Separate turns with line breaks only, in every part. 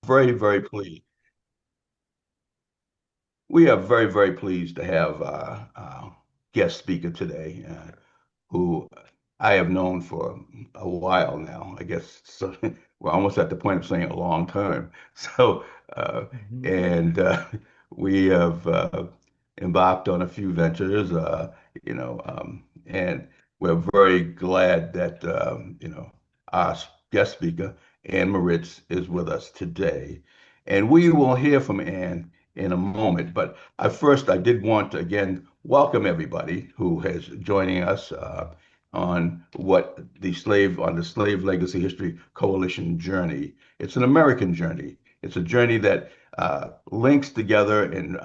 very, very pleased. We are very, very pleased to have guest speaker today, who I have known for a while now. I guess so, we're almost at the point of saying a long term. So, uh, and we have embarked on a few ventures, and we're very glad that our guest speaker, Ann Moritz, is with us today, and we will hear from Ann in a moment. But I did want to again welcome everybody who is joining us on the Slave Legacy History Coalition journey. It's an American journey. It's a journey that links together and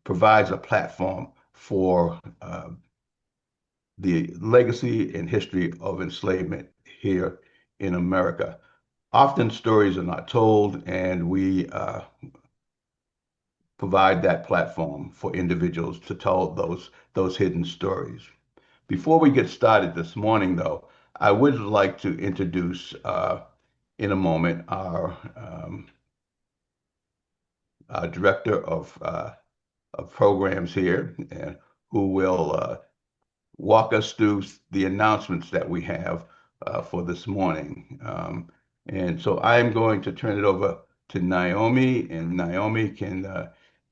provides a platform for the legacy and history of enslavement here in America. Often stories are not told, and we provide that platform for individuals to tell those hidden stories. Before we get started this morning, though, I would like to introduce in a moment our director of programs here, and who will walk us through the announcements that we have for this morning. And so I'm going to turn it over to Naomi, and Naomi, can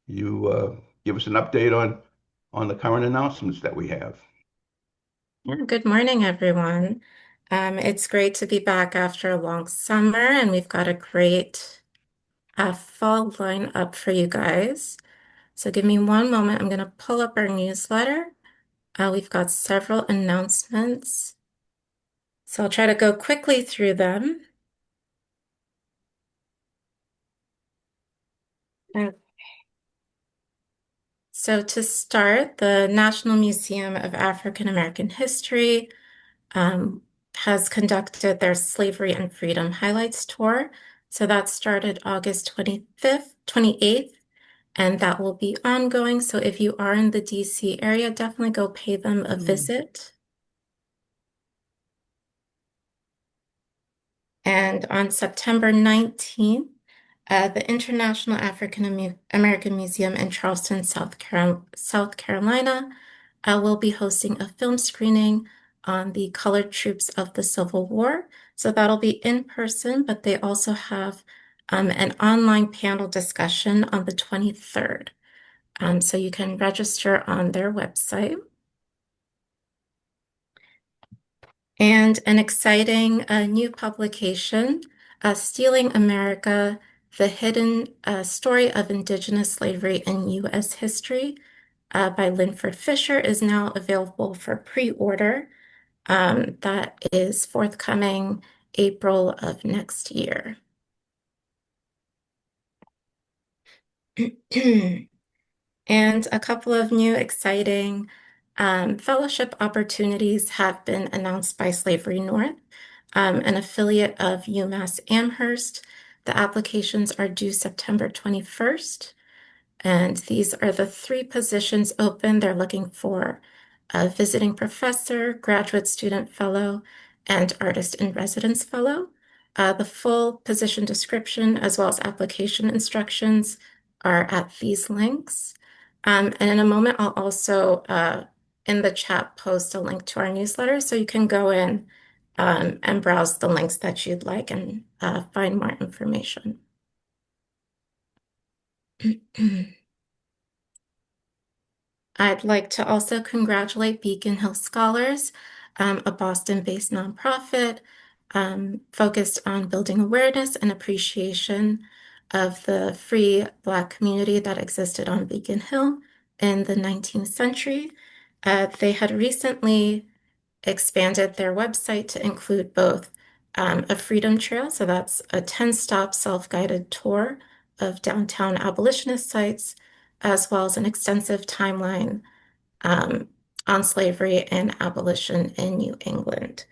you give us an update on the current announcements that we have?
Yeah, good morning, everyone. It's great to be back after a long summer, and we've got a great fall lineup for you guys. So give me one moment. I'm going to pull up our newsletter. We've got several announcements. So I'll try to go quickly through them. Uh, So to start, the National Museum of African American History um, has conducted their Slavery and Freedom Highlights Tour. So that started August 25th, 28th, and that will be ongoing. So if you are in the DC area, definitely go pay them a visit. And on September 19th, the International African American Museum in Charleston, South Carolina, will be hosting a film screening on the colored troops of the Civil War. So that'll be in person, but they also have an online panel discussion on the 23rd. So you can register on their website. And an exciting new publication, Stealing America, The Hidden Story of Indigenous Slavery in U.S. History by Linford Fisher, is now available for pre-order. That is forthcoming April of next year. And a couple of new exciting fellowship opportunities have been announced by Slavery North, an affiliate of UMass Amherst. The applications are due September 21st, and these are the three positions open. They're looking for a visiting professor, graduate student fellow, and artist in residence fellow. The full position description as well as application instructions are at these links. And in a moment, I'll also in the chat post a link to our newsletter so you can go in and browse the links that you'd like and find more information. I'd like to also congratulate Beacon Hill Scholars, a Boston-based nonprofit focused on building awareness and appreciation of the free Black community that existed on Beacon Hill in the 19th century. They had recently expanded their website to include both a freedom trail, so that's a 10-stop self-guided tour of downtown abolitionist sites, as well as an extensive timeline um, on slavery and abolition in New England.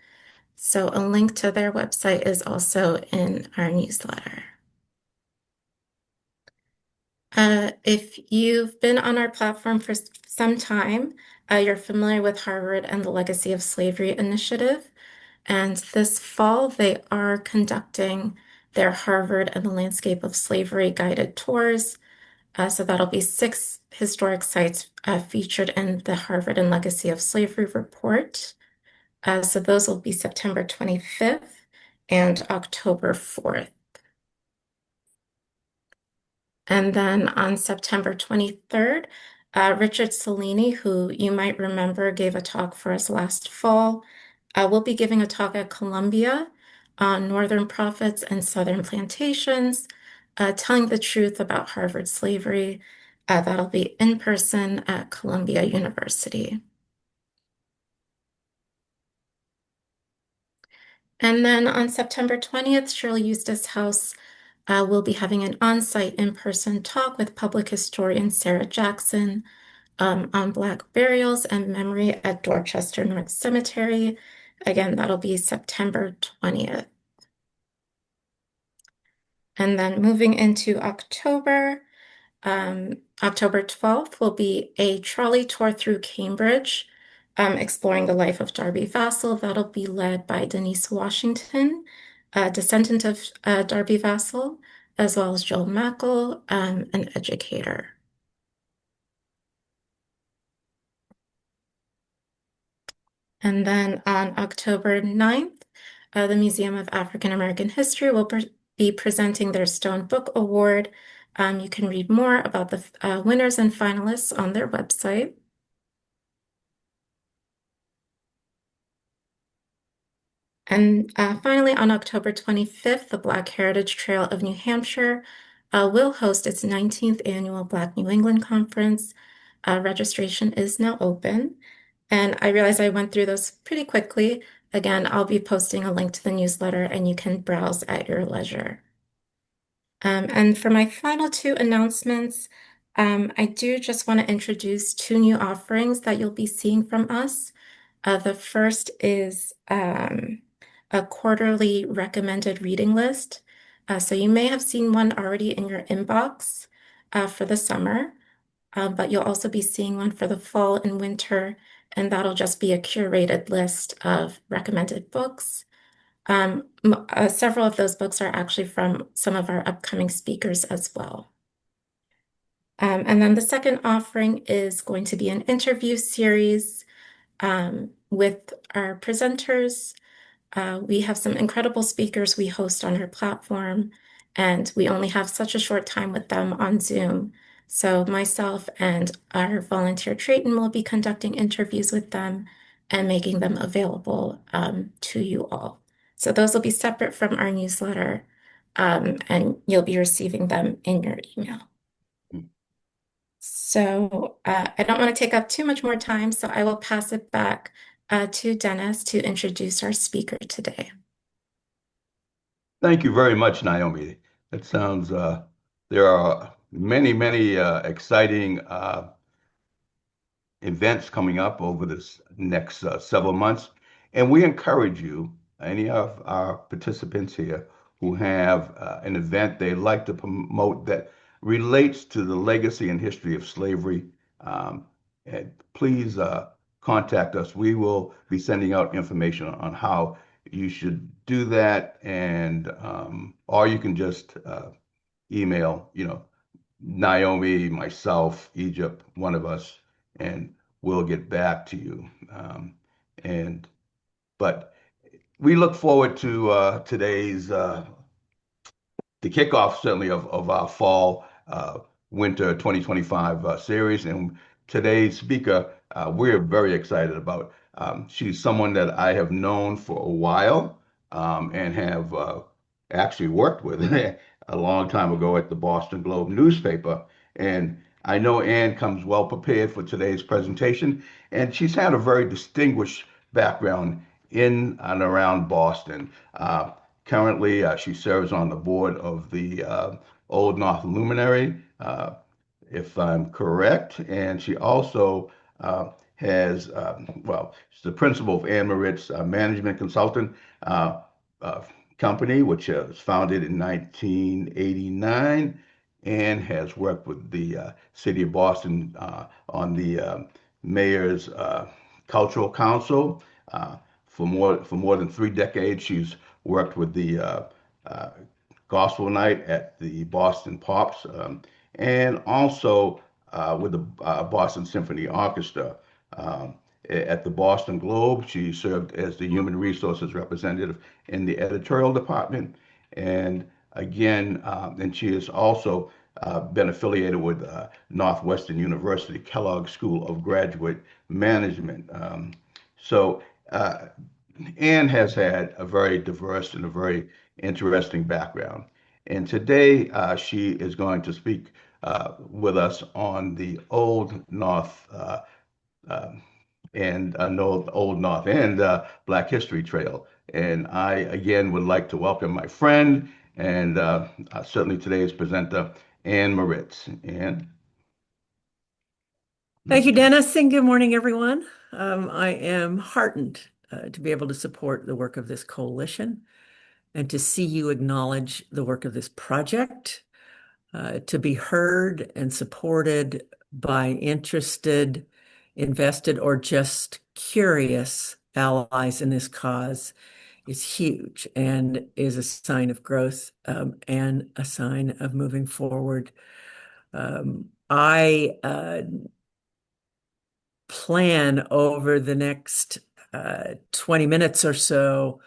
So a link to their website is also in our newsletter. If you've been on our platform for some time, you're familiar with Harvard and the Legacy of Slavery initiative. And this fall, they are conducting their Harvard and the Landscape of Slavery guided tours. So that'll be 6 historic sites featured in the Harvard and Legacy of Slavery report. So those will be September 25th and October 4th. And then on September 23rd, Richard Cellini, who you might remember gave a talk for us last fall, will be giving a talk at Columbia on Northern profits and Southern plantations, telling the truth about Harvard slavery. That'll be in person at Columbia University. And then on September 20th, Shirley Eustace House will be having an on-site in-person talk with public historian Sarah Jackson on Black burials and memory at Dorchester North Cemetery. Again, that'll be September 20th. And then moving into October, October 12th will be a trolley tour through Cambridge, exploring the life of Darby Vassall. That'll be led by Denise Washington, a descendant of Darby Vassall, as well as Joel Mackle, an educator. And then on October 9th, the Museum of African American History will be presenting their Stone Book Award. You can read more about the winners and finalists on their website. And finally, on October 25th, the Black Heritage Trail of New Hampshire will host its 19th annual Black New England Conference. Registration is now open. And I realize I went through those pretty quickly. Again, I'll be posting a link to the newsletter and you can browse at your leisure. And for my final 2 announcements, I do just want to introduce 2 new offerings that you'll be seeing from us. The first is a quarterly recommended reading list. So you may have seen one already in your inbox for the summer, but you'll also be seeing one for the fall and winter, and that'll just be a curated list of recommended books. Several of those books are actually from some of our upcoming speakers as well. And then the second offering is going to be an interview series with our presenters. We have some incredible speakers we host on our platform, and we only have such a short time with them on Zoom. So myself and our volunteer Trayton will be conducting interviews with them and making them available to you all. So those will be separate from our newsletter, and you'll be receiving them in your email. So I don't want to take up too much more time, so I will pass it back to Dennis to introduce our speaker today.
Thank you very much, Naomi. That sounds, there are many exciting events coming up over this next several months. And we encourage you, any of our participants here who have an event they'd like to promote that relates to the legacy and history of slavery, and please contact us. We will be sending out information on how you should do that, and or you can just email, Naomi, myself, Egypt, one of us, and we'll get back to you. But we look forward to today's the kickoff certainly of our fall winter 2025 series. And today's speaker, we're very excited about. She's someone that I have known for a while and have actually worked with a long time ago at the Boston Globe newspaper. And I know Ann comes well prepared for today's presentation, and she's had a very distinguished background in and around Boston. Currently, she serves on the board of the Old North Illuminated, if I'm correct, and she also has, she's the principal of Ann Mortiz Management Consultant Company, which was founded in 1989 and has worked with the city of Boston on the mayor's cultural council. For more than 3 decades, she's worked with the gospel night at the Boston Pops, and also with the Boston Symphony Orchestra. Um, at the Boston Globe, she served as the human resources representative in the editorial department. And again, and she has also been affiliated with Northwestern University Kellogg School of Graduate Management. So Ann has had a very diverse and a very interesting background. And today she is going to speak with us on the Old North um, Old North End Black History Trail. And I again would like to welcome my friend and certainly today's presenter, Ann Moritz. Ann.
Thank you, Dennis, and good morning, everyone. I am heartened to be able to support the work of this coalition and to see you acknowledge the work of this project, to be heard and supported by interested, invested, or just curious allies in this cause is huge and is a sign of growth and a sign of moving forward. I plan over the next 20 minutes or so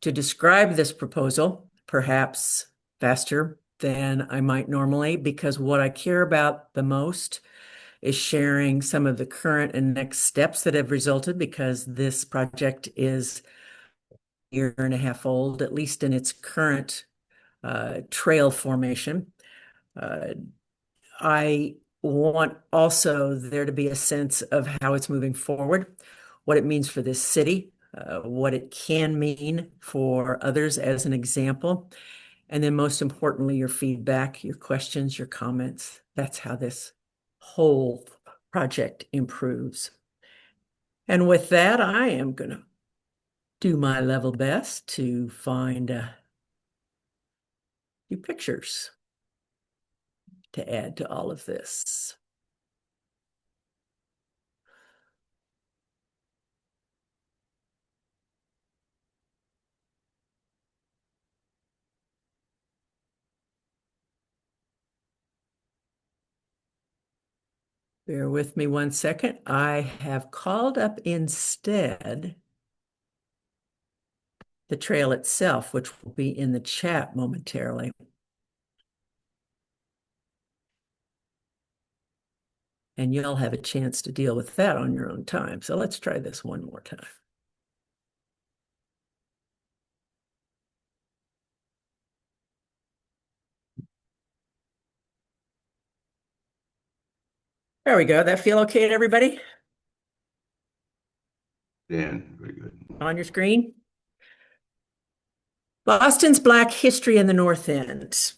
to describe this proposal, perhaps faster than I might normally, because what I care about the most is sharing some of the current and next steps that have resulted, because this project is a year and a half old, at least in its current trail formation. I want also there to be a sense of how it's moving forward, what it means for this city, what it can mean for others as an example, and then most importantly, your feedback, your questions, your comments. That's how this whole project improves. And with that, I am going to do my level best to find a few pictures to add to all of this. Bear with me one second. I have called up instead the trail itself, which will be in the chat momentarily. And you'll have a chance to deal with that on your own time. So let's try this one more time. There we go. That feel okay to everybody?
Dan, very good.
On your screen? Boston's Black History in the North End.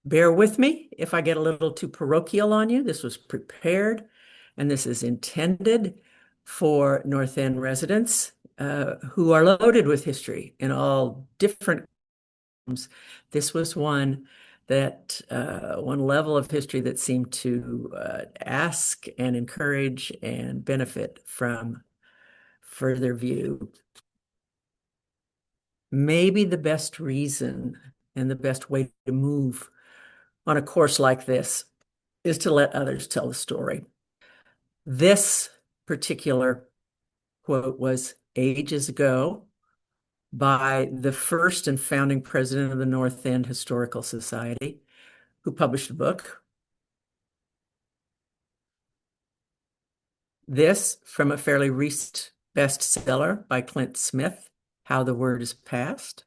Bear with me if I get a little too parochial on you. This was prepared, and this is intended for North End residents who are loaded with history in all different forms. This was one that one level of history that seemed to ask and encourage and benefit from further view. Maybe the best reason and the best way to move on a course like this is to let others tell the story. This particular quote was ages ago by the first and founding president of the North End Historical Society, who published a book. This from a fairly recent bestseller by Clint Smith, How the Word is Passed.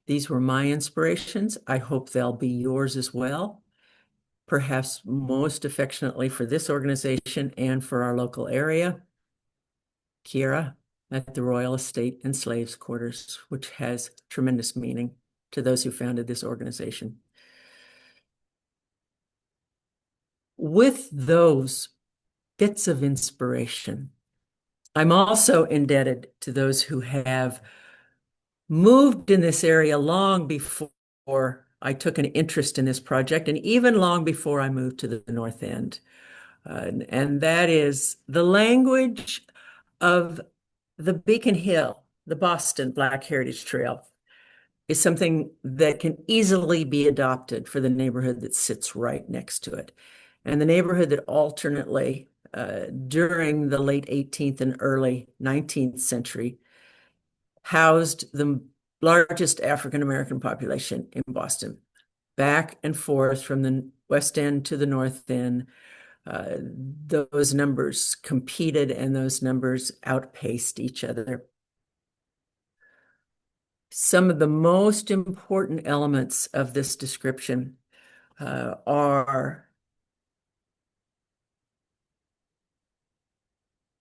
These were my inspirations. I hope they'll be yours as well. Perhaps most affectionately for this organization and for our local area, Kira at the Royal Estate and Slaves Quarters, which has tremendous meaning to those who founded this organization. With those bits of inspiration, I'm also indebted to those who have moved in this area long before I took an interest in this project, and even long before I moved to the North End. And that is the language of the Beacon Hill, the Boston Black Heritage Trail is something that can easily be adopted for the neighborhood that sits right next to it. And the neighborhood that alternately, during the late 18th and early 19th century, housed the largest African American population in Boston, back and forth from the West End to the North End. Those numbers competed and those numbers outpaced each other. Some of the most important elements of this description are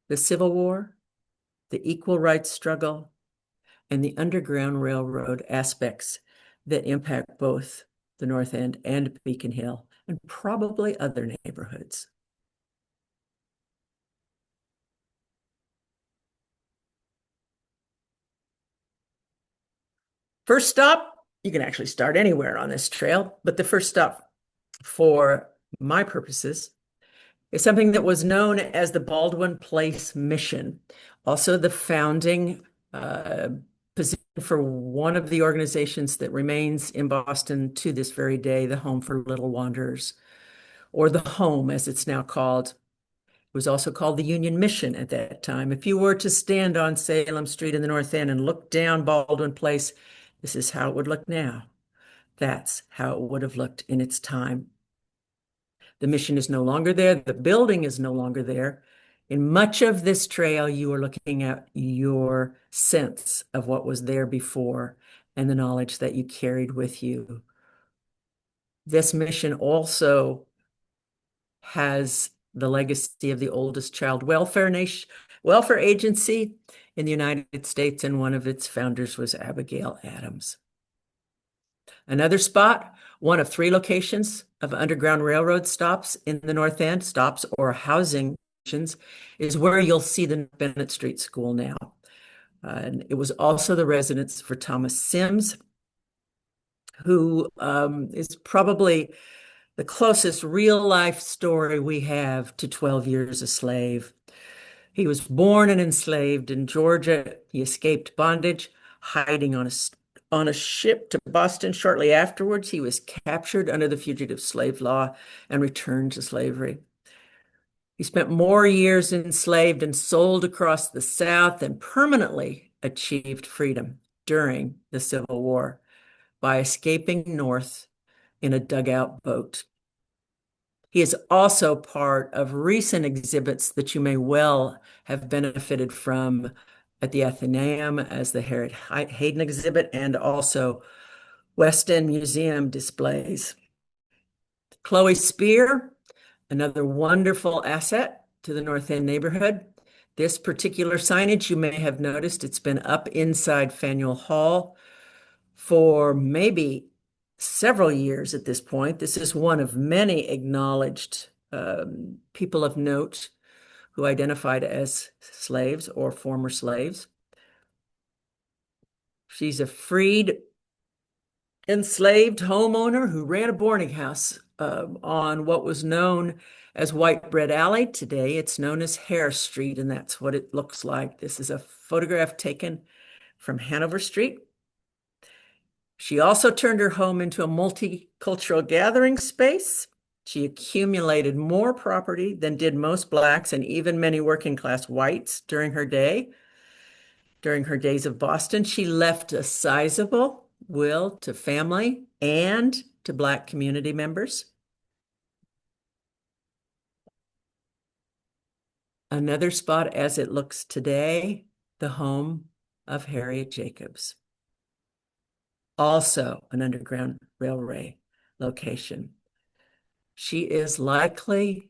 the Civil War, the Equal Rights Struggle, and the Underground Railroad aspects that impact both the North End and Beacon Hill, and probably other neighborhoods. First stop, you can actually start anywhere on this trail, but the first stop for my purposes is something that was known as the Baldwin Place Mission, also the founding position for one of the organizations that remains in Boston to this very day, the Home for Little Wanderers, or the Home as it's now called. It was also called the Union Mission at that time. If you were to stand on Salem Street in the North End and look down Baldwin Place, this is how it would look now. That's how it would have looked in its time. The mission is no longer there. The building is no longer there. In much of this trail, you are looking at your sense of what was there before and the knowledge that you carried with you. This mission also has the legacy of the oldest child welfare agency in the United States, and one of its founders was Abigail Adams. Another spot, one of 3 locations of Underground Railroad stops in the North End, stops or housing stations, is where you'll see the Bennett Street School now. And it was also the residence for Thomas Sims, who is probably the closest real-life story we have to 12 Years a Slave. He was born and enslaved in Georgia. He escaped bondage, hiding on a ship to Boston. Shortly afterwards, he was captured under the fugitive slave law and returned to slavery. He spent more years enslaved and sold across the South and permanently achieved freedom during the Civil War by escaping north in a dugout boat. He is also part of recent exhibits that you may well have benefited from at the Athenaeum as the Harriet Hayden exhibit and also West End Museum displays. Chloe Spear, another wonderful asset to the North End neighborhood. This particular signage, you may have noticed, it's been up inside Faneuil Hall for maybe several years at this point. This is one of many acknowledged people of note who identified as slaves or former slaves. She's a freed, enslaved homeowner who ran a boarding house on what was known as White Bread Alley. Today, it's known as Hare Street, and that's what it looks like. This is a photograph taken from Hanover Street. She also turned her home into a multicultural gathering space. She accumulated more property than did most Blacks and even many working class whites during her day. During her days of Boston, she left a sizable will to family and to Black community members. Another spot as it looks today, the home of Harriet Jacobs. Also an Underground Railway location. She is likely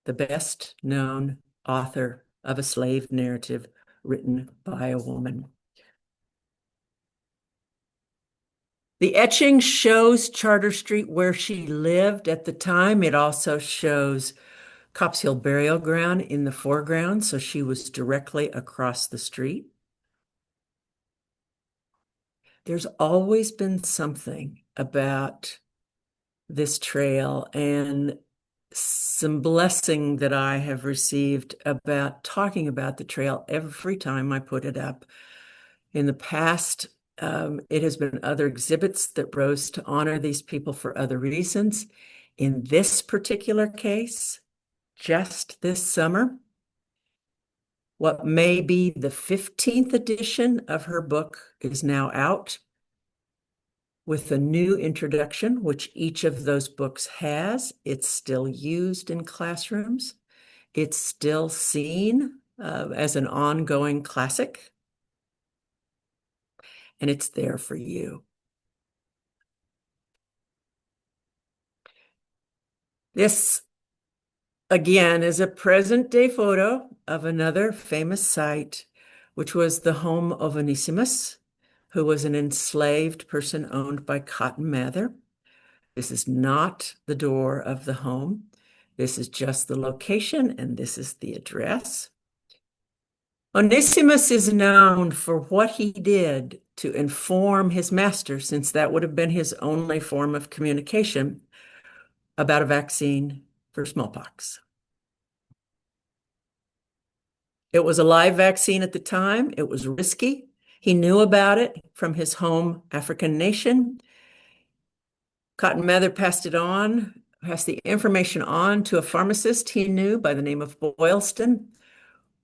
the best known author of a slave narrative written by a woman. The etching shows Charter Street where she lived at the time. It also shows Copp's Hill Burial Ground in the foreground, so she was directly across the street. There's always been something about this trail and some blessing that I have received about talking about the trail every time I put it up. In the past, it has been other exhibits that rose to honor these people for other reasons. In this particular case, just this summer, what may be the 15th edition of her book is now out with a new introduction, which each of those books has. It's still used in classrooms. It's still seen as an ongoing classic, and it's there for you. This, again, is a present-day photo of another famous site, which was the home of Onesimus, who was an enslaved person owned by Cotton Mather. This is not the door of the home. This is just the location, and this is the address. Onesimus is known for what he did to inform his master, since that would have been his only form of communication, about a vaccine for smallpox. It was a live vaccine at the time. It was risky. He knew about it from his home African nation. Cotton Mather passed the information on to a pharmacist he knew by the name of Boylston.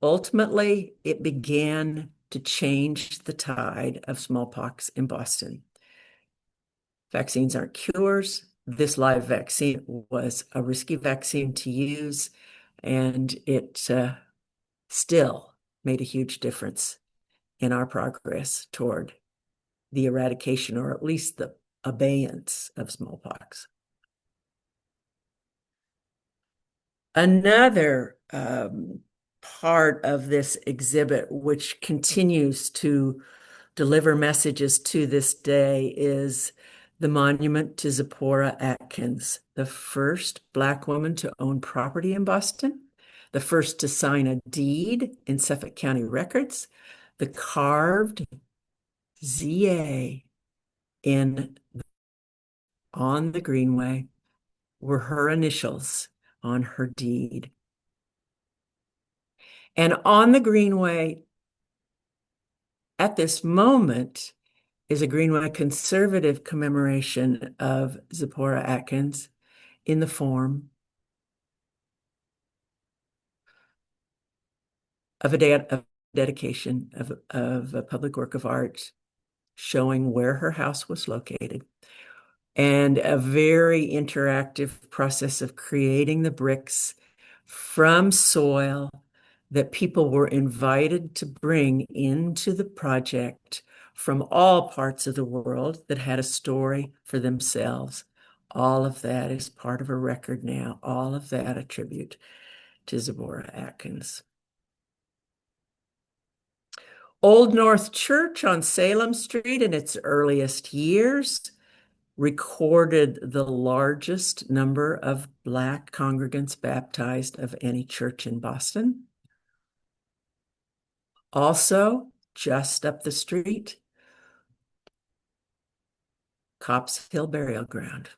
Ultimately, it began to change the tide of smallpox in Boston. Vaccines aren't cures. This live vaccine was a risky vaccine to use, and it still made a huge difference in our progress toward the eradication, or at least the abeyance, of smallpox. Another part of this exhibit, which continues to deliver messages to this day, is the monument to Zipporah Atkins, the first Black woman to own property in Boston, the first to sign a deed in Suffolk County records, the carved ZA on the greenway were her initials on her deed. And on the greenway at this moment is a Greenway conservative commemoration of Zipporah Atkins in the form of a dedication of a public work of art showing where her house was located, and a very interactive process of creating the bricks from soil that people were invited to bring into the project from all parts of the world that had a story for themselves. All of that is part of a record now. All of that a tribute to Zipporah Atkins. Old North Church on Salem Street in its earliest years recorded the largest number of Black congregants baptized of any church in Boston. Also, just up the street, Copp's Hill Burial Ground.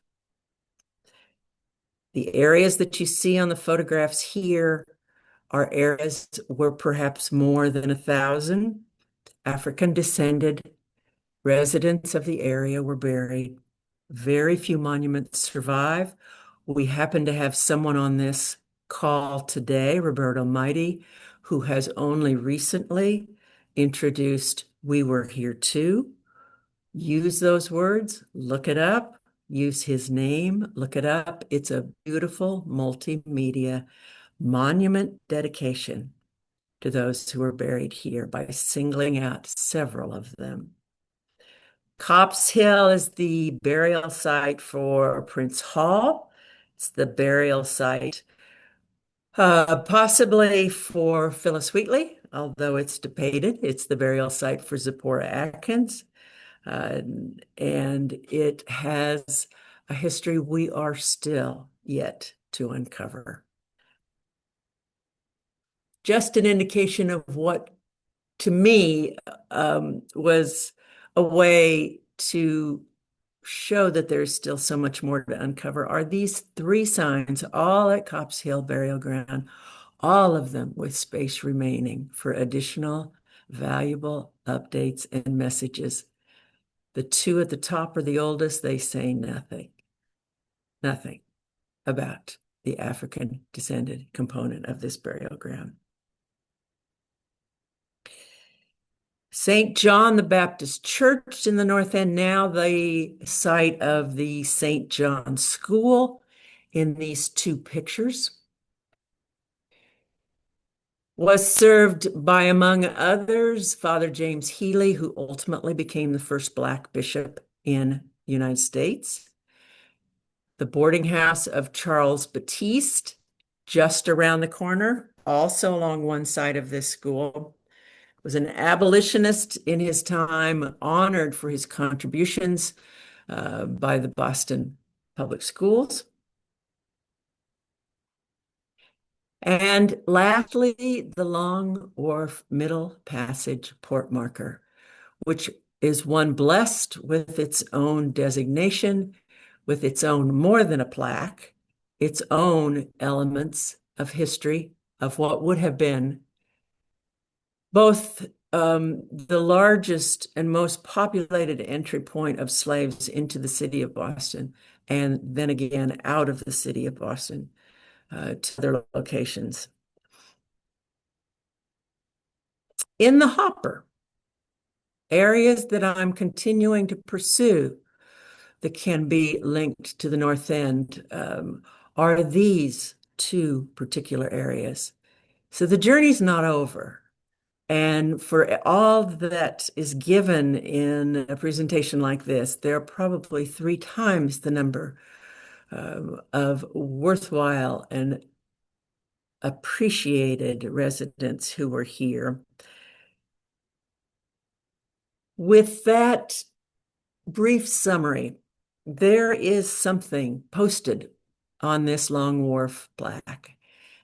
The areas that you see on the photographs here are areas where perhaps more than 1,000 African-descended residents of the area were buried. Very few monuments survive. We happen to have someone on this call today, Roberto Mighty, who has only recently introduced "We Were Here Too." Use those words, look it up, use his name, look it up. It's a beautiful multimedia monument dedication to those who are buried here by singling out several of them. Copp's Hill is the burial site for Prince Hall. It's the burial site possibly for Phyllis Wheatley, although it's debated. It's the burial site for Zipporah Atkins. And it has a history we are still yet to uncover. Just an indication of what, to me, was a way to show that there's still so much more to uncover are these three signs, all at Copp's Hill Burial Ground, all of them with space remaining for additional valuable updates and messages. The two at the top are the oldest. They say nothing about the African descended component of this burial ground. St. John the Baptist Church in the North End, now the site of the St. John School in these two pictures, was served by, among others, Father James Healy, who ultimately became the first Black bishop in the United States. The boarding house of Charles Batiste, just around the corner, also along one side of this school, was an abolitionist in his time, honored for his contributions by the Boston Public Schools. And lastly, the Long Wharf Middle Passage Port Marker, which is one blessed with its own designation, with its own more than a plaque, its own elements of history of what would have been both the largest and most populated entry point of slaves into the city of Boston, and then again out of the city of Boston to their locations. In the hopper, areas that I'm continuing to pursue that can be linked to the North End are these two particular areas. So the journey's not over. And for all that is given in a presentation like this, there are probably 3 times the number of worthwhile and appreciated residents who were here. With that brief summary, there is something posted on this Long Wharf plaque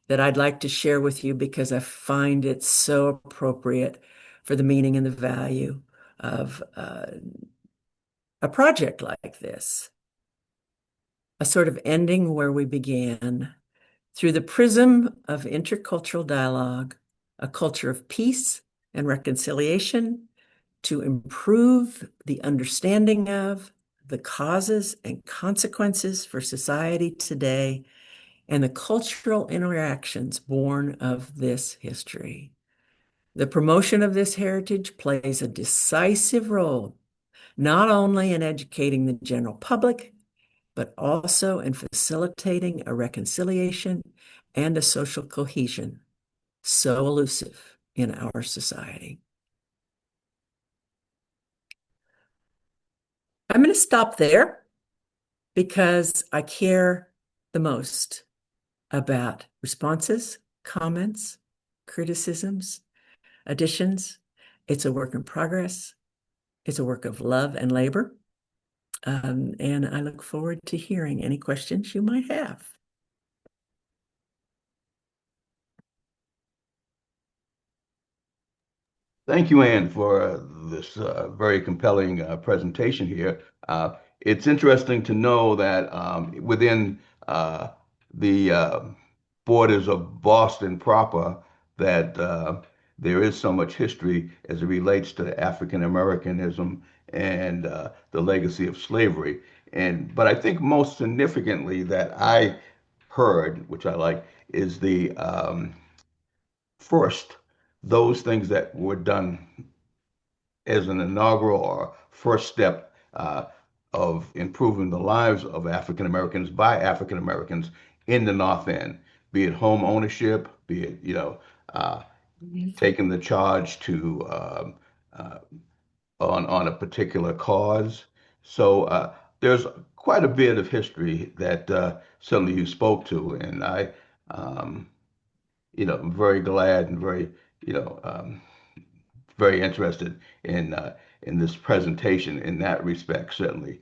that I'd like to share with you because I find it so appropriate for the meaning and the value of a project like this. A sort of ending where we began. Through the prism of intercultural dialogue, a culture of peace and reconciliation to improve the understanding of the causes and consequences for society today and the cultural interactions born of this history. The promotion of this heritage plays a decisive role, not only in educating the general public, but also in facilitating a reconciliation and a social cohesion so elusive in our society. I'm going to stop there because I care the most about responses, comments, criticisms, additions. It's a work in progress. It's a work of love and labor. And I look forward to hearing any questions you might have.
Thank you, Ann, for this very compelling presentation here. It's interesting to know that within the borders of Boston proper, that there is so much history as it relates to African Americanism and the legacy of slavery. But I think most significantly that I heard, which I like, is the first, those things that were done as an inaugural or first step of improving the lives of African Americans by African Americans in the North End, be it home ownership, be it, taking the charge to on a particular cause. So there's quite a bit of history that certainly you spoke to, and I'm very glad and very, very interested in this presentation in that respect, certainly.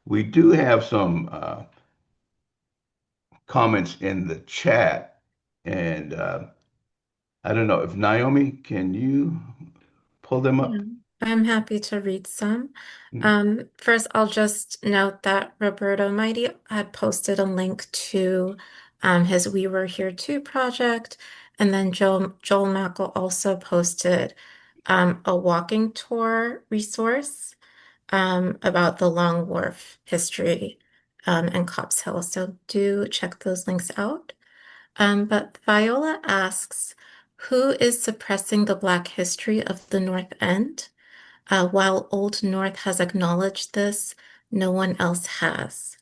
We do have some comments in the chat, and I don't know if Naomi, can you pull them up?
I'm happy to read some.
Mm.
First, I'll just note that Roberto Mighty had posted a link to his We Were Here Too project, and then Joel Mackel also posted a walking tour resource about the Long Wharf history and Copp's Hill. So do check those links out. But Viola asks, who is suppressing the Black history of the North End? While Old North has acknowledged this, no one else has.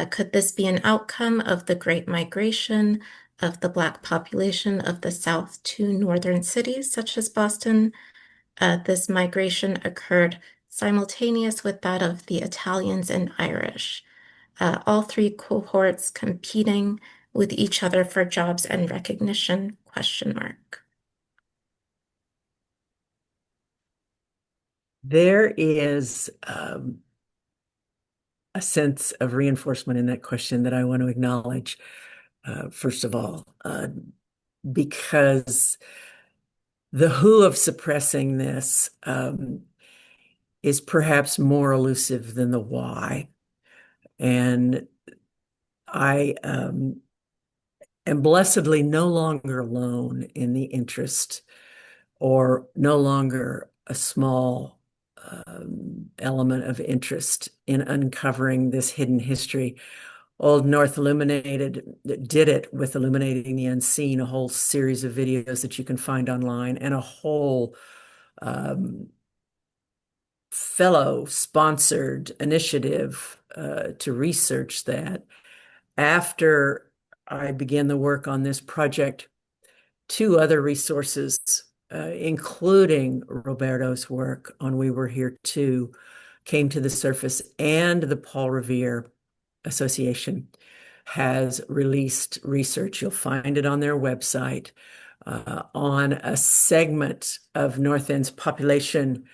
Could this be an outcome of the Great Migration of the Black population of the South to northern cities such as Boston? This migration occurred simultaneous with that of the Italians and Irish, all three cohorts competing with each other for jobs and recognition, question mark.
There is a sense of reinforcement in that question that I want to acknowledge, first of all, because the who of suppressing this is perhaps more elusive than the why. And I am blessedly no longer alone in the interest, or no longer a small element of interest in uncovering this hidden history. Old North Illuminated did it with Illuminating the Unseen, a whole series of videos that you can find online, and a whole fellow-sponsored initiative to research that. After I began the work on this project, two other resources, including Roberto's work on We Were Here Too, came to the surface, and the Paul Revere Association has released research. You'll find it on their website on a segment of North End's population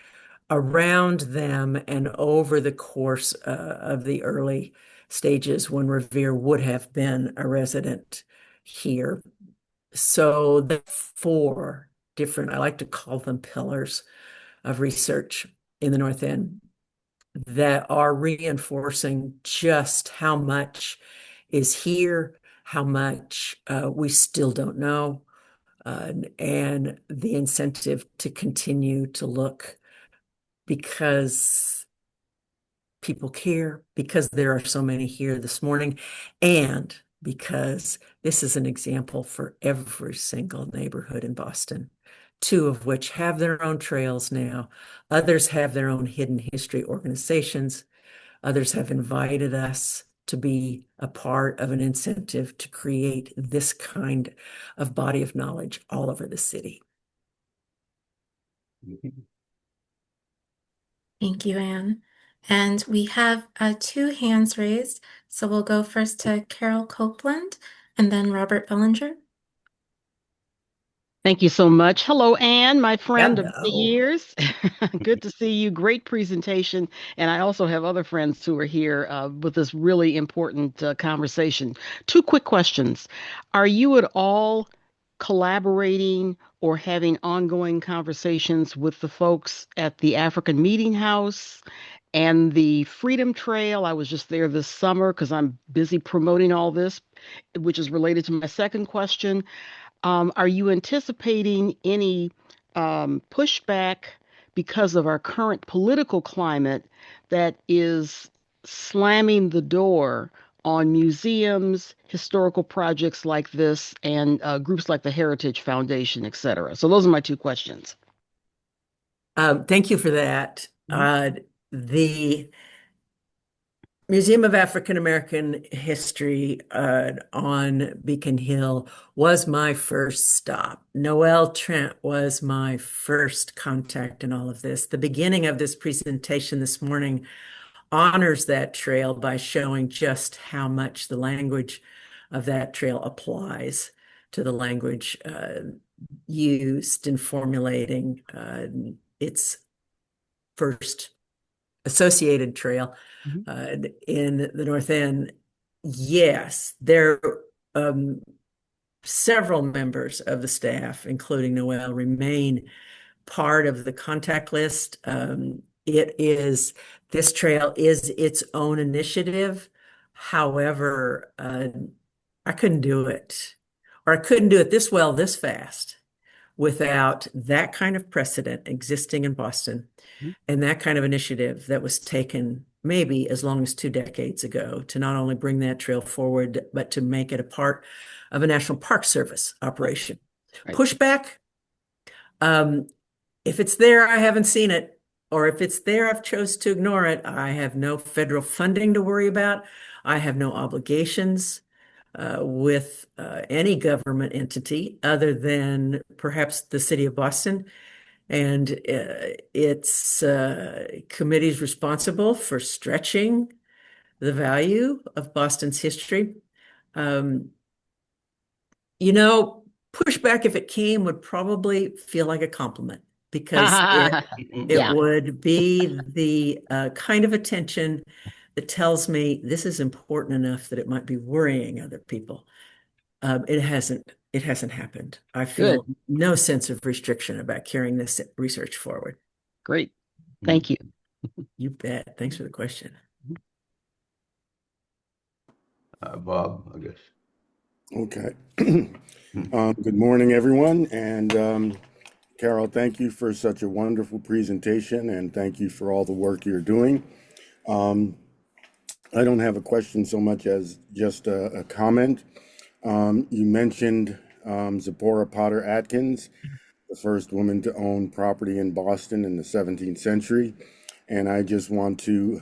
around them and over the course of the early stages when Revere would have been a resident here. So the four different, I like to call them pillars of research in the North End that are reinforcing just how much is here, how much we still don't know, and the incentive to continue to look, because people care, because there are so many here this morning, and because this is an example for every single neighborhood in Boston, two of which have their own trails now. Others have their own hidden history organizations. Others have invited us to be a part of an incentive to create this kind of body of knowledge all over the city.
Thank you, Anne. And we have two hands raised. So we'll go first to Carol Copeland and then Robert Bellinger.
Thank you so much. Hello, Anne, my friend of the
Hello.
years. Good to see you. Great presentation. And I also have other friends who are here with this really important conversation. Two quick questions. Are you at all collaborating or having ongoing conversations with the folks at the African Meeting House and the Freedom Trail? I was just there this summer because I'm busy promoting all this, which is related to my second question. Are you anticipating any pushback because of our current political climate that is slamming the door on museums, historical projects like this, and groups like the Heritage Foundation, et cetera? So those are my two questions.
Thank you for that. The Museum of African American History on Beacon Hill was my first stop. Noel Trent was my first contact in all of this. The beginning of this presentation this morning honors that trail by showing just how much the language of that trail applies to the language used in formulating its first associated trail in the North End. Yes, there several members of the staff, including Noel, remain part of the contact list. This trail is its own initiative. However, I couldn't do it, or I couldn't do it this well, this fast, without that kind of precedent existing in Boston and that kind of initiative that was taken maybe as long as 2 decades ago to not only bring that trail forward, but to make it a part of a National Park Service operation.
Right.
Pushback, if it's there, I haven't seen it, or if it's there, I've chose to ignore it. I have no federal funding to worry about. I have no obligations with any government entity other than perhaps the city of Boston and its committees responsible for stretching the value of Boston's history. Pushback, if it came, would probably feel like a compliment, because it would be the kind of attention that tells me this is important enough that it might be worrying other people. It hasn't happened. I feel no sense of restriction about carrying this research forward.
Great. Thank you.
You bet. Thanks for the question.
Bob, I guess.
Okay. Good morning, everyone. And Carol, thank you for such a wonderful presentation, and thank you for all the work you're doing. I don't have a question so much as just a comment. You mentioned Zipporah Potter Atkins, the first woman to own property in Boston in the 17th century. And I just want to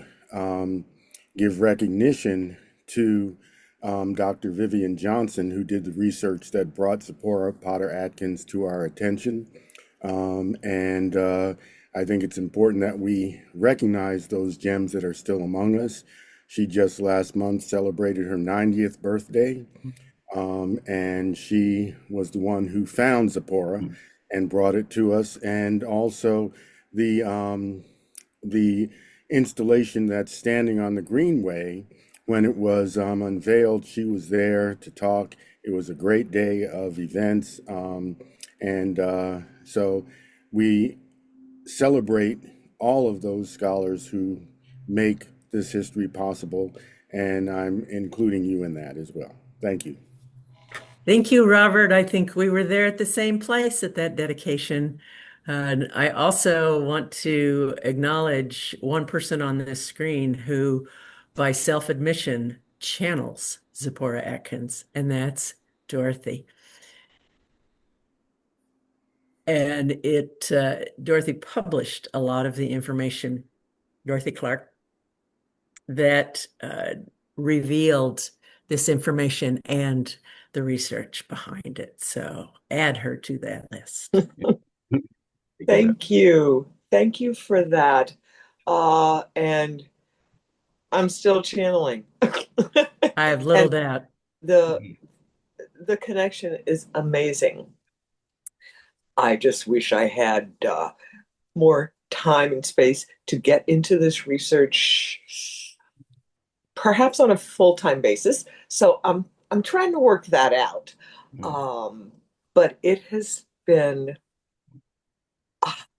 give recognition to Dr. Vivian Johnson, who did the research that brought Zipporah Potter Atkins to our attention. And I think it's important that we recognize those gems that are still among us. She just last month celebrated her 90th birthday. And she was the one who found Zipporah and brought it to us. And also the installation that's standing on the Greenway, when it was unveiled, she was there to talk. It was a great day of events. So we celebrate all of those scholars who make this history possible. And I'm including you in that as well. Thank you.
Thank you, Robert. I think we were there at the same place at that dedication. And I also want to acknowledge one person on this screen who, by self-admission, channels Zipporah Atkins, and that's Dorothy. And Dorothy published a lot of the information, Dorothy Clark, that revealed this information and the research behind it. So add her to that list.
Thank you. Thank you for that. And I'm still channeling.
I have little doubt.
The connection is amazing. I just wish I had more time and space to get into this research, perhaps on a full-time basis. So I'm trying to work that out. But it has been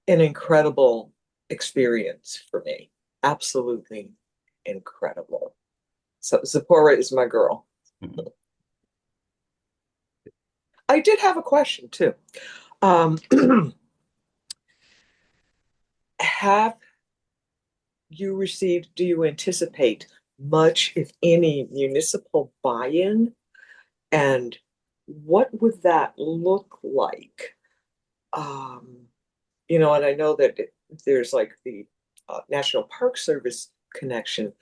an incredible experience for me. Absolutely incredible. So Zipporah is my girl. I did have a question too. Have you received, do you anticipate much, if any, municipal buy-in? And what would that look like? And I know that there's like the National Park Service connection,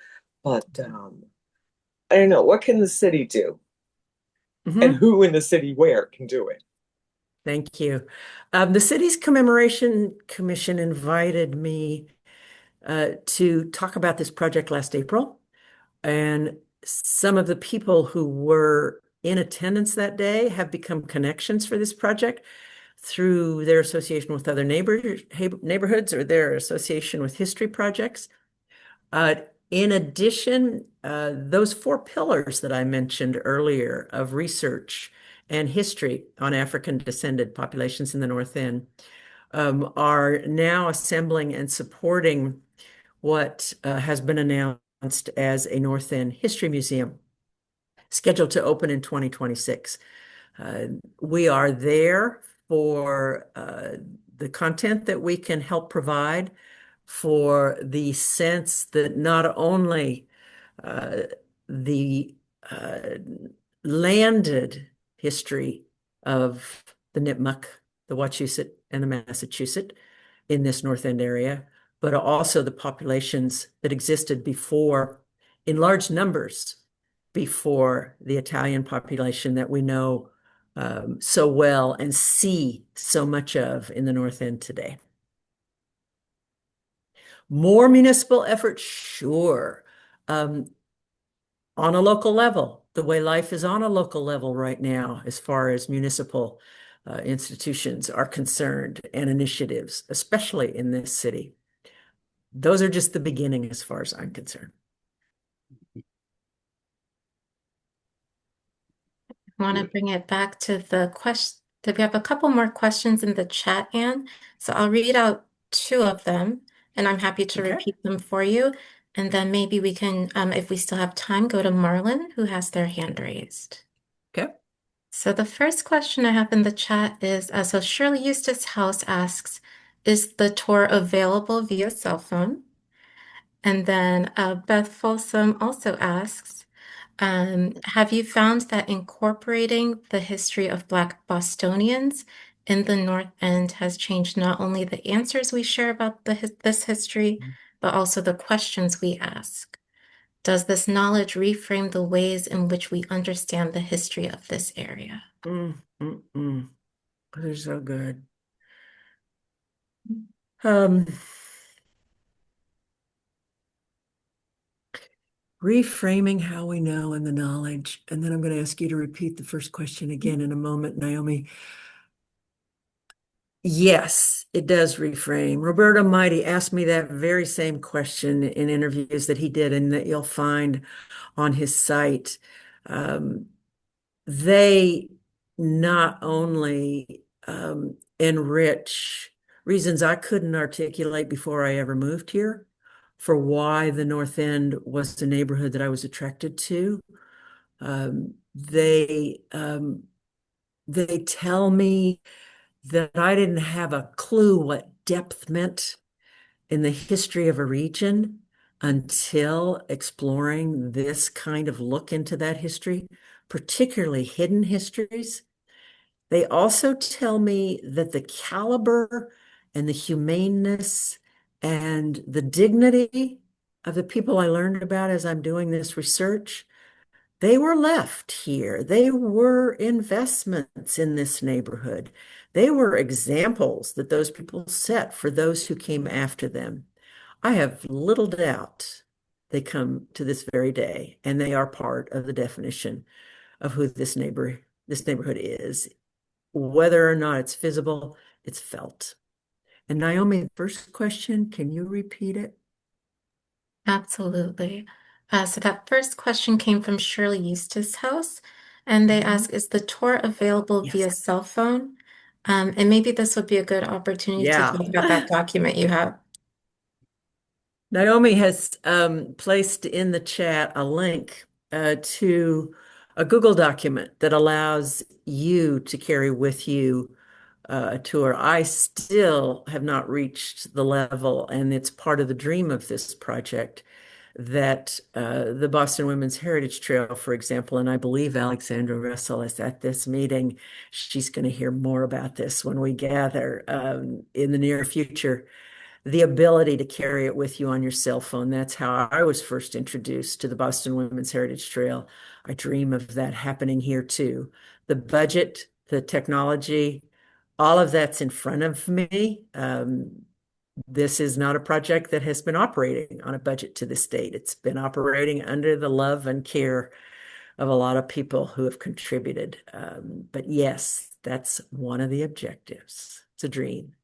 but I don't know, what can the city do? And who in the city where can do it?
Thank you. The city's commemoration commission invited me to talk about this project last April. And some of the people who were in attendance that day have become connections for this project through their association with other neighborhoods or their association with history projects. In addition, those 4 pillars that I mentioned earlier of research and history on African descended populations in the North End are now assembling and supporting what has been announced as a North End History Museum, scheduled to open in 2026. We are there for the content that we can help provide, for the sense that not only the landed history of the Nipmuc, the Wachusett, and the Massachusetts in this North End area, but also the populations that existed before, in large numbers, before the Italian population that we know so well and see so much of in the North End today. More municipal effort, sure. On a local level, the way life is on a local level right now, as far as municipal institutions are concerned and initiatives, especially in this city. Those are just the beginning as far as I'm concerned.
I want to bring it back to the question. We have a couple more questions in the chat, Anne. So I'll read out two of them, and I'm happy to repeat them for you. And then maybe we can, if we still have time, go to Marlon, who has their hand raised.
Okay.
So the first question I have in the chat is, so Shirley Eustace House asks, is the tour available via cell phone? And then Beth Folsom also asks, have you found that incorporating the history of Black Bostonians in the North End has changed not only the answers we share about this history, but also the questions we ask? Does this knowledge reframe the ways in which we understand the history of this area?
They're so good. Reframing how we know and the knowledge. And then I'm going to ask you to repeat the first question again in a moment, Naomi. Yes, it does reframe. Roberto Mighty asked me that very same question in interviews that he did and that you'll find on his site. They not only enrich reasons I couldn't articulate before I ever moved here for why the North End was the neighborhood that I was attracted to. They tell me that I didn't have a clue what depth meant in the history of a region until exploring this kind of look into that history, particularly hidden histories. They also tell me that the caliber and the humaneness and the dignity of the people I learned about as I'm doing this research, they were left here. They were investments in this neighborhood. They were examples that those people set for those who came after them. I have little doubt they come to this very day, and they are part of the definition of who this neighborhood is. Whether or not it's visible, it's felt. And Naomi, first question, can you repeat it?
Absolutely. So that first question came from Shirley Eustace House, and they ask, is the tour available via cell phone? And maybe this would be a good opportunity to talk about that document you have.
Naomi has placed in the chat a link to a Google document that allows you to carry with you a tour. I still have not reached the level, and it's part of the dream of this project, that the Boston Women's Heritage Trail, for example, and I believe Alexandra Russell is at this meeting. She's going to hear more about this when we gather in the near future. The ability to carry it with you on your cell phone. That's how I was first introduced to the Boston Women's Heritage Trail. I dream of that happening here too. The budget, the technology, all of that's in front of me. This is not a project that has been operating on a budget to this date. It's been operating under the love and care of a lot of people who have contributed. But yes, that's one of the objectives. It's a dream.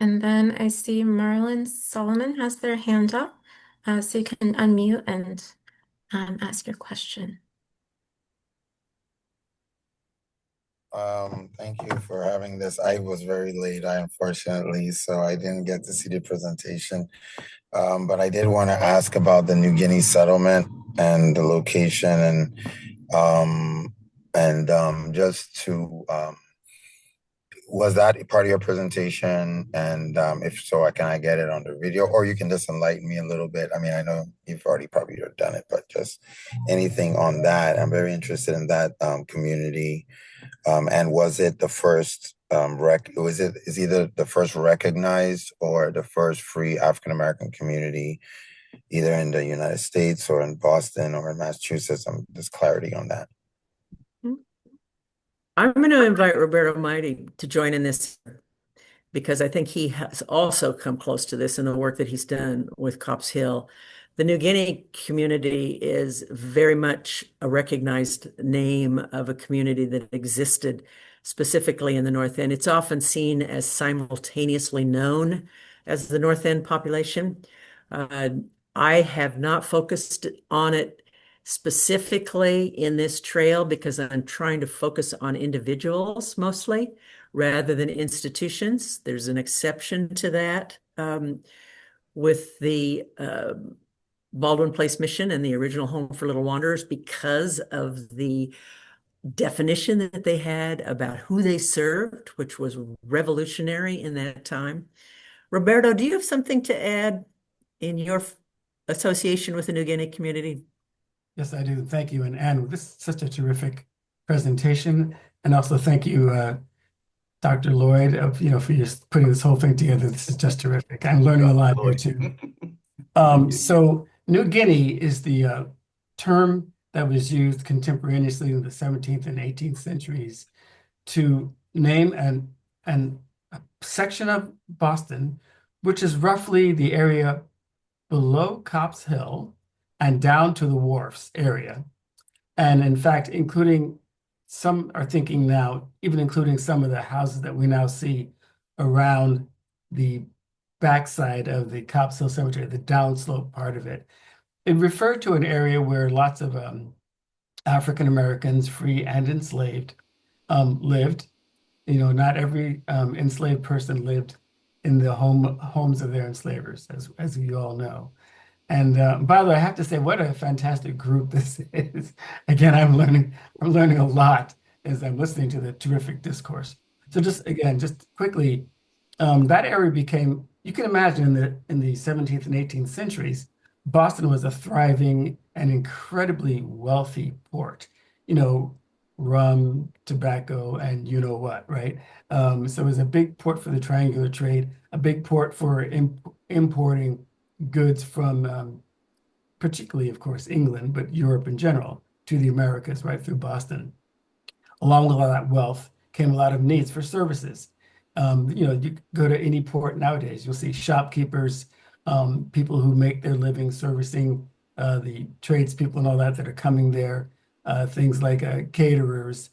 And then I see Marlon Solomon has their hand up, so you can unmute and ask your question.
Thank you for having this. I was very late, unfortunately, so I didn't get to see the presentation. But I did want to ask about the New Guinea settlement and the location and just to was that a part of your presentation? And if so, can I get it on the video, or you can just enlighten me a little bit? I mean, I know you've already probably done it, but just anything on that. I'm very interested in that community. And was it the first is either the first recognized or the first free African American community, either in the United States or in Boston or in Massachusetts? Just clarity on that.
I'm going to invite Roberto Mighty to join in this because I think he has also come close to this in the work that he's done with Copp's Hill. The New Guinea community is very much a recognized name of a community that existed specifically in the North End. It's often seen as simultaneously known as the North End population. I have not focused on it specifically in this trail because I'm trying to focus on individuals mostly rather than institutions. There's an exception to that with the Baldwin Place Mission and the original Home for Little Wanderers because of the definition that they had about who they served, which was revolutionary in that time. Roberto, do you have something to add in your association with the New Guinea community?
Yes, I do. Thank you. And Anne, this is such a terrific presentation. And also thank you, Dr. Lloyd, for just putting this whole thing together. This is just terrific. I'm learning a lot here too. So New Guinea is the term that was used contemporaneously in the 17th and 18th centuries to name a section of Boston, which is roughly the area below Copp's Hill and down to the wharfs area. And in fact, some are thinking now, even including some of the houses that we now see around the backside of the Copp's Hill Cemetery, the downslope part of it. It referred to an area where lots of African Americans, free and enslaved, lived. Not every enslaved person lived in the homes of their enslavers, as you all know. And by the way, I have to say, what a fantastic group this is. Again, I'm learning a lot as I'm listening to the terrific discourse. So just quickly, that area became, you can imagine that in the 17th and 18th centuries, Boston was a thriving and incredibly wealthy port. Rum, tobacco, and you know what, right? So it was a big port for the triangular trade, a big port for importing goods from particularly, of course, England, but Europe in general, to the Americas, right through Boston. Along with all that wealth came a lot of needs for services. You go to any port nowadays, you'll see shopkeepers, people who make their living servicing the tradespeople and all that are coming there, things like caterers,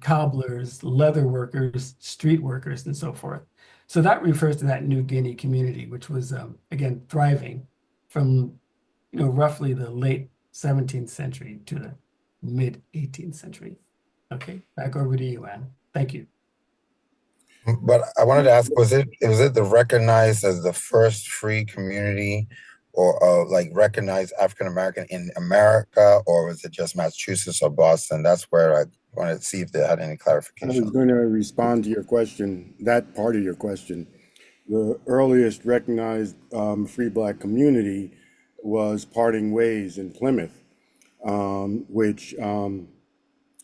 cobblers, leather workers, street workers, and so forth. So that refers to that New Guinea community, which was, again, thriving from roughly the late 17th century to the mid 18th century. Okay, back over to you, Anne. Thank you.
But I wanted to ask, was it recognized as the first free community or like recognized African American in America, or was it just Massachusetts or Boston? That's where I wanted to see if they had any clarification.
I was going to respond to your question, that part of your question. The earliest recognized free Black community was Parting Ways in Plymouth, which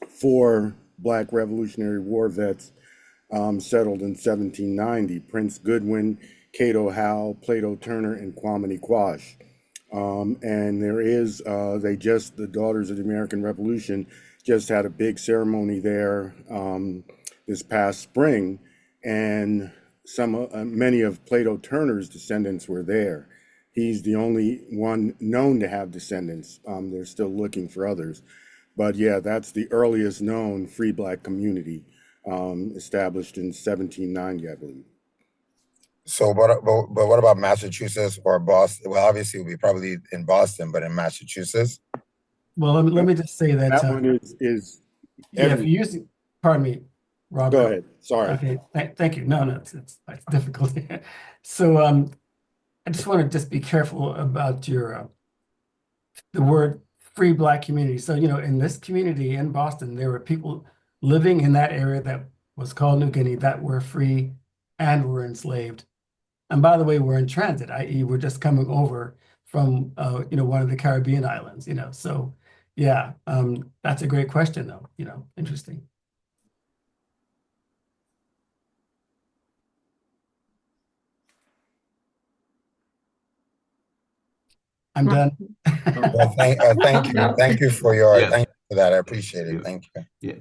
4 Black Revolutionary War vets settled in 1790, Prince Goodwin, Cato Howe, Plato Turner, and Kwame Quash. And there is, the Daughters of the American Revolution just had a big ceremony there this past spring, and many of Plato Turner's descendants were there. He's the only one known to have descendants. They're still looking for others. But yeah, that's the earliest known free Black community, established in 1790, I believe.
So, but what about Massachusetts or Boston? Well, obviously, we'll be probably in Boston, but in Massachusetts?
Well, let me just say that
one is
if you're using, pardon me, Robert.
Go ahead. Sorry.
Okay, thank you. No, it's difficult. So I just want to just be careful about your the word free Black community. So, in this community in Boston, there were people living in that area that was called New Guinea that were free and were enslaved. And by the way, we're in transit, i.e., we're just coming over from one of the Caribbean islands. So yeah, that's a great question, though. Interesting. I'm done.
Well, thank you for
Yeah.
thank you for that. I appreciate it.
Yeah.
Thank you.
Yeah.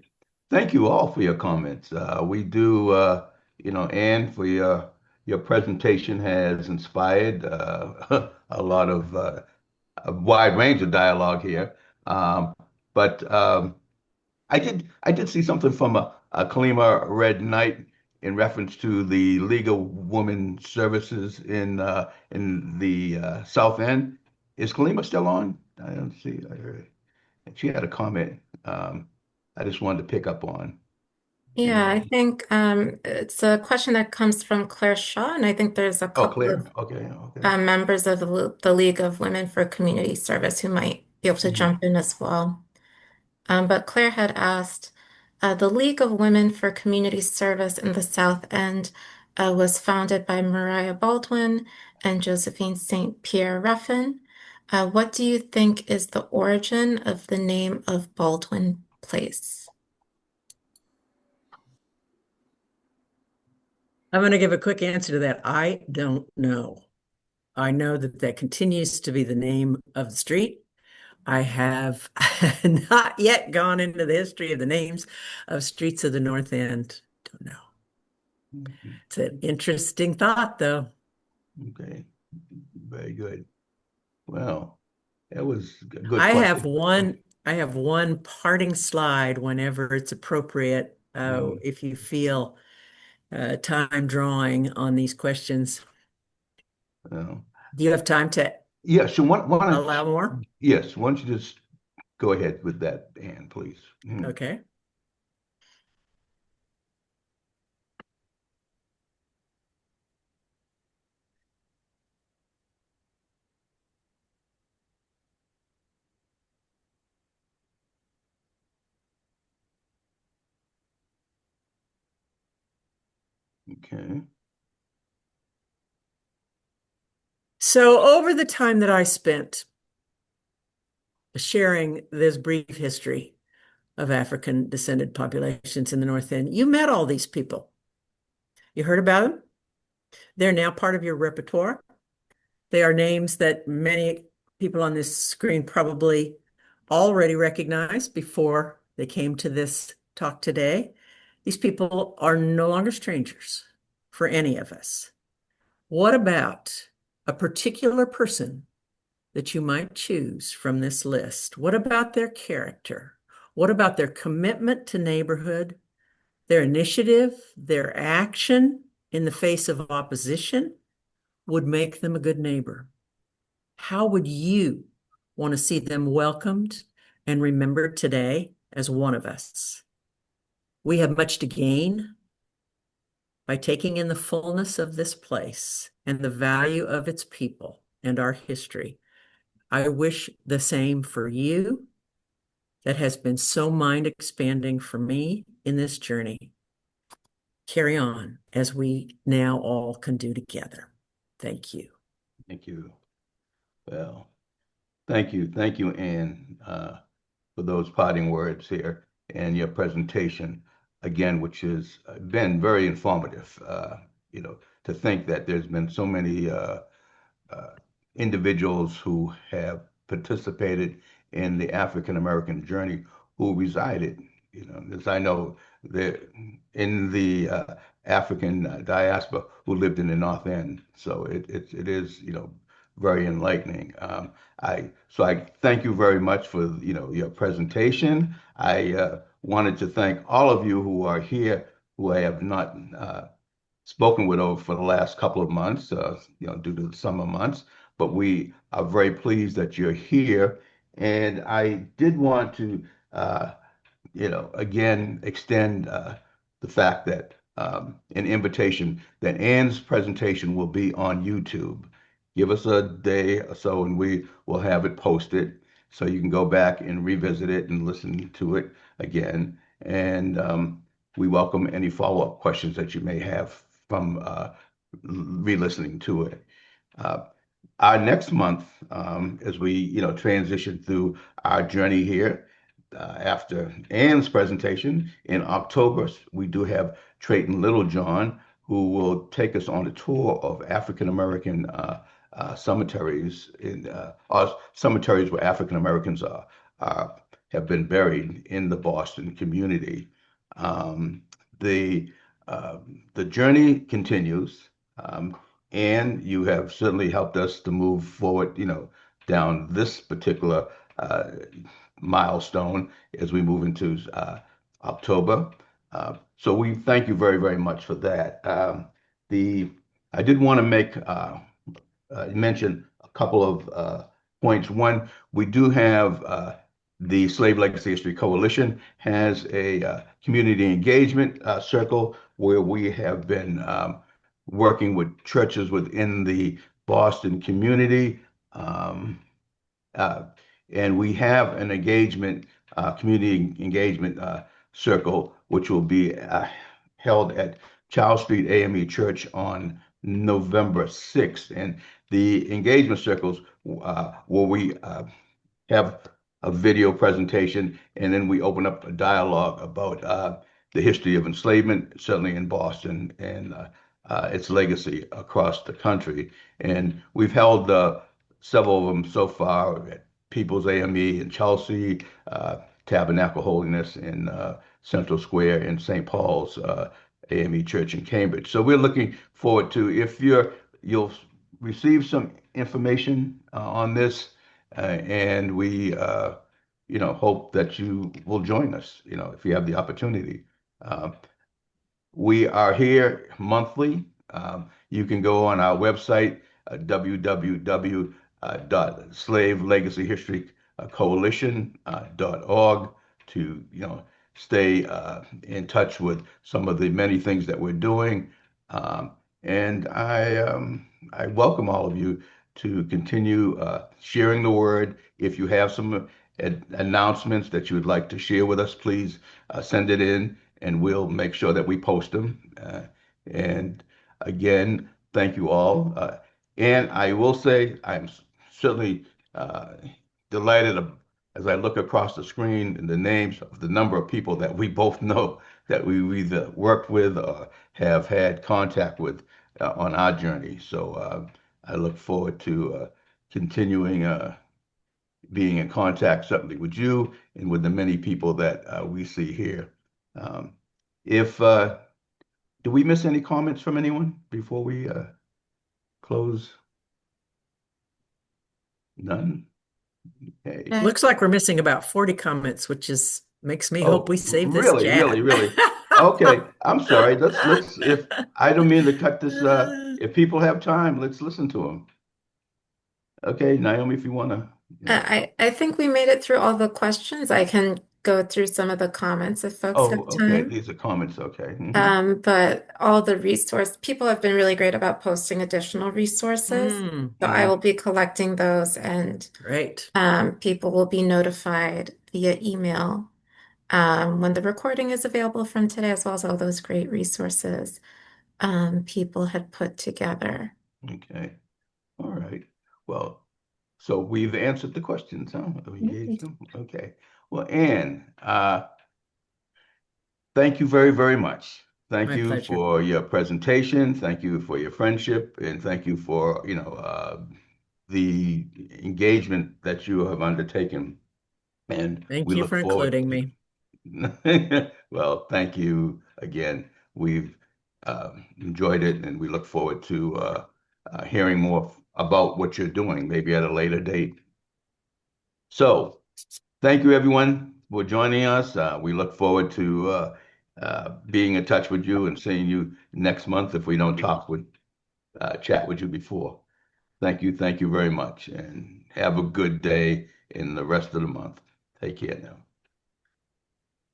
Thank you all for your comments. We do, Ann, for your presentation has inspired a lot of a wide range of dialogue here. But I did see something from a Kalima Red Knight in reference to the League of Women Services in the South End. Is Kalima still on? I don't see. I heard she had a comment. I just wanted to pick up on.
Yeah, I think it's a question that comes from Claire Shaw, and I think there's a
Oh,
couple
Claire.
of
Okay.
members of the League of Women for Community Service who might be able to jump in as well. But Claire had asked, the League of Women for Community Service in the South End was founded by Mariah Baldwin and Josephine St. Pierre Ruffin. What do you think is the origin of the name of Baldwin Place?
I'm going to give a quick answer to that. I don't know. I know that continues to be the name of the street. I have not yet gone into the history of the names of streets of the North End. Don't know. It's an interesting thought, though.
Okay. Very good. Well, that was a good
I
question.
have one parting slide whenever it's appropriate, if you feel time drawing on these questions. Do you have time to
Yeah, so
allow more?
Yes, why don't you just go ahead with that, Ann, please.
Okay.
Okay.
So over the time that I spent sharing this brief history of African descended populations in the North End, you met all these people. You heard about them. They're now part of your repertoire. They are names that many people on this screen probably already recognized before they came to this talk today. These people are no longer strangers for any of us. What about a particular person that you might choose from this list? What about their character? What about their commitment to neighborhood, their initiative, their action in the face of opposition would make them a good neighbor? How would you want to see them welcomed and remembered today as one of us? We have much to gain by taking in the fullness of this place and the value of its people and our history. I wish the same for you. That has been so mind expanding for me in this journey. Carry on as we now all can do together. Thank you.
Thank you. Well, thank you, Ann, for those parting words here and your presentation again, which has been very informative. To think that there's been so many individuals who have participated in the African American journey who resided, as I know, in the African diaspora who lived in the North End. So it is, very enlightening. So I thank you very much for, your presentation. I wanted to thank all of you who are here who I have not spoken with over for the last couple of months, due to the summer months. But we are very pleased that you're here. And I did want to, again, extend the fact that an invitation that Ann's presentation will be on YouTube. Give us a day or so and we will have it posted so you can go back and revisit it and listen to it again. And we welcome any follow-up questions that you may have from re-listening to it. Our next month, as we transition through our journey here, after Ann's presentation in October, we do have Trayton Littlejohn, who will take us on a tour of African American cemeteries or cemeteries where African Americans have been buried in the Boston community. The journey continues, and you have certainly helped us to move forward, down this particular milestone as we move into October. So we thank you very, very much for that. I did want to mention a couple of points. One, we do have the Slave Legacy History Coalition has a community engagement circle where we have been working with churches within the Boston community. And we have an community engagement circle, which will be held at Charles Street AME Church on November 6th. And the engagement circles where we have a video presentation, and then we open up a dialogue about the history of enslavement, certainly in Boston, and its legacy across the country. And we've held several of them so far at People's AME in Chelsea, Tabernacle Holiness in Central Square, and St. Paul's AME Church in Cambridge. So we're looking forward to, if you'll receive some information on this, and we hope that you will join us, if you have the opportunity. We are here monthly. You can go on our website, www.slavelegacyhistorycoalition.org, to stay in touch with some of the many things that we're doing. And I welcome all of you to continue sharing the word. If you have some announcements that you would like to share with us, please send it in, and we'll make sure that we post them. And again, thank you all. And I will say I'm certainly delighted as I look across the screen and the names of the number of people that we both know that we either worked with or have had contact with on our journey. So I look forward to continuing being in contact, certainly with you and with the many people that we see here. Do we miss any comments from anyone before we close? None? Okay.
Looks like we're missing about 40 comments, which makes me hope we save this chat.
Really. Okay, I'm sorry. Let's. If I don't mean to cut this. If people have time, let's listen to them. Okay, Naomi, if you want to.
I think we made it through all the questions. I can go through some of the comments if folks have time.
Okay. These are comments. Okay.
But all the people have been really great about posting additional resources. So I will be collecting those, and
great.
People will be notified via email when the recording is available from today, as well as all those great resources people had put together.
Okay. All right. Well, so we've answered the questions, huh? We engaged them. Okay. Well, Ann, thank you very, very much. Thank you
pleasure.
For your presentation. Thank you for your friendship, and thank you for the engagement that you have undertaken. And
thank you for including me.
Well, thank you again. We've enjoyed it, and we look forward to hearing more about what you're doing, maybe at a later date. So thank you, everyone, for joining us. We look forward to being in touch with you and seeing you next month if we don't chat with you before. Thank you very much, and have a good day in the rest of the month. Take care now.